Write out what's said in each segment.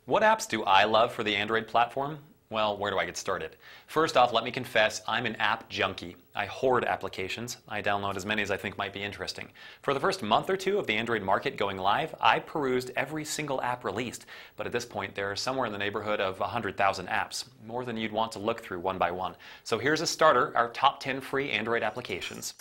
What apps do I love for the Android platform? Well, where do I get started? First off, let me confess, I'm an app junkie. I hoard applications. I download as many as I think might be interesting. For the first month or two of the Android market going live, I perused every single app released. But at this point, there are somewhere in the neighborhood of 100,000 apps, more than you'd want to look through one by one. So here's a starter, our top 10 free Android applications.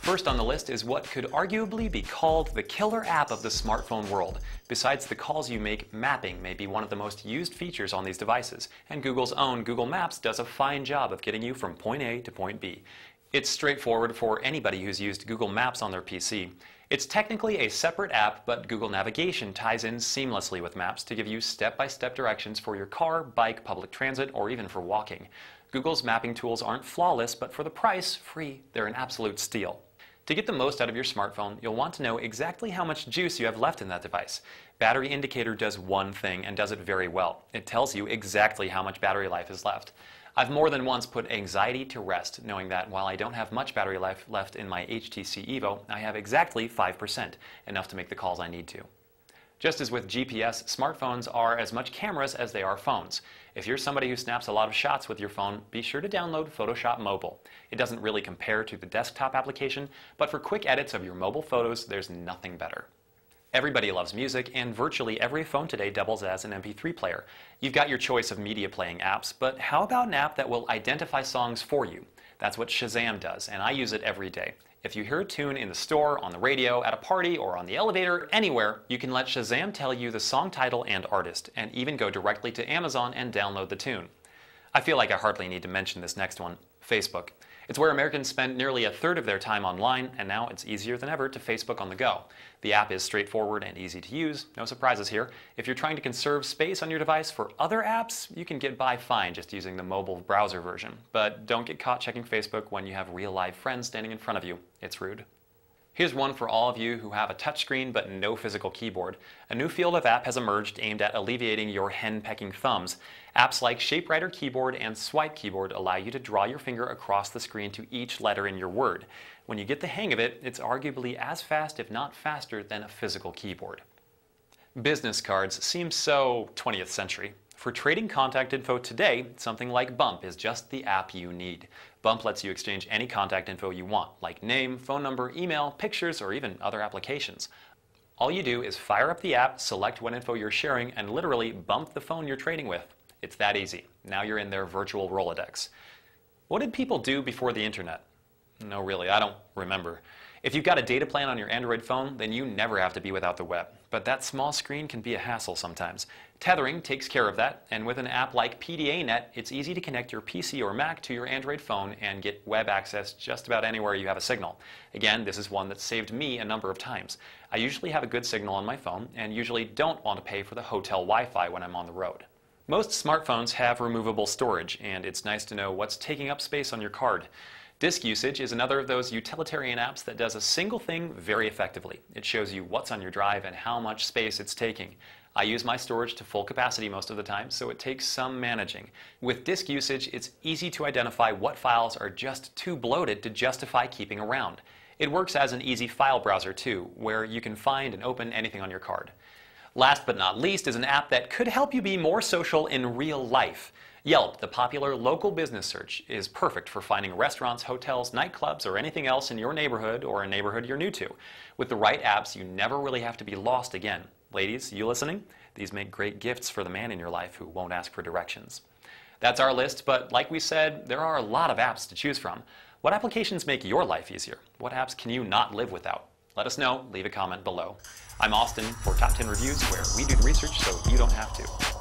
First on the list is what could arguably be called the killer app of the smartphone world. Besides the calls you make, mapping may be one of the most used features on these devices, and Google's own Google Maps does a fine job of getting you from point A to point B. It's straightforward for anybody who's used Google Maps on their PC. It's technically a separate app, but Google Navigation ties in seamlessly with Maps to give you step-by-step directions for your car, bike, public transit, or even for walking. Google's mapping tools aren't flawless, but for the price, free, they're an absolute steal. To get the most out of your smartphone, you'll want to know exactly how much juice you have left in that device. Battery Indicator does one thing and does it very well. It tells you exactly how much battery life is left. I've more than once put anxiety to rest knowing that while I don't have much battery life left in my HTC Evo, I have exactly 5%, enough to make the calls I need to. Just as with GPS, smartphones are as much cameras as they are phones. If you're somebody who snaps a lot of shots with your phone, be sure to download Photoshop Mobile. It doesn't really compare to the desktop application, but for quick edits of your mobile photos, there's nothing better. Everybody loves music, and virtually every phone today doubles as an MP3 player. You've got your choice of media playing apps, but how about an app that will identify songs for you? That's what Shazam does, and I use it every day. If you hear a tune in the store, on the radio, at a party, or on the elevator, anywhere, you can let Shazam tell you the song title and artist, and even go directly to Amazon and download the tune. I feel like I hardly need to mention this next one, Facebook. It's where Americans spend nearly a third of their time online, and now it's easier than ever to Facebook on the go. The app is straightforward and easy to use, no surprises here. If you're trying to conserve space on your device for other apps, you can get by fine just using the mobile browser version. But don't get caught checking Facebook when you have real live friends standing in front of you. It's rude. Here's one for all of you who have a touchscreen but no physical keyboard. A new field of app has emerged aimed at alleviating your hen-pecking thumbs. Apps like ShapeWriter Keyboard and Swipe Keyboard allow you to draw your finger across the screen to each letter in your word. When you get the hang of it, it's arguably as fast, if not faster, than a physical keyboard. Business cards seem so 20th century. For trading contact info today, something like Bump is just the app you need. Bump lets you exchange any contact info you want, like name, phone number, email, pictures, or even other applications. All you do is fire up the app, select what info you're sharing, and literally bump the phone you're trading with. It's that easy. Now you're in their virtual Rolodex. What did people do before the internet? No, really, I don't remember. If you've got a data plan on your Android phone, then you never have to be without the web. But that small screen can be a hassle sometimes. Tethering takes care of that, and with an app like PDANet, it's easy to connect your PC or Mac to your Android phone and get web access just about anywhere you have a signal. Again, this is one that saved me a number of times. I usually have a good signal on my phone, and usually don't want to pay for the hotel Wi-Fi when I'm on the road. Most smartphones have removable storage, and it's nice to know what's taking up space on your card. Disk Usage is another of those utilitarian apps that does a single thing very effectively. It shows you what's on your drive and how much space it's taking. I use my storage to full capacity most of the time, so it takes some managing. With Disk Usage, it's easy to identify what files are just too bloated to justify keeping around. It works as an easy file browser too, where you can find and open anything on your card. Last but not least is an app that could help you be more social in real life. Yelp, the popular local business search, is perfect for finding restaurants, hotels, nightclubs, or anything else in your neighborhood or a neighborhood you're new to. With the right apps, you never really have to be lost again. Ladies, you listening? These make great gifts for the man in your life who won't ask for directions. That's our list, but like we said, there are a lot of apps to choose from. What applications make your life easier? What apps can you not live without? Let us know, leave a comment below. I'm Austin for Top 10 Reviews, where we do the research so you don't have to.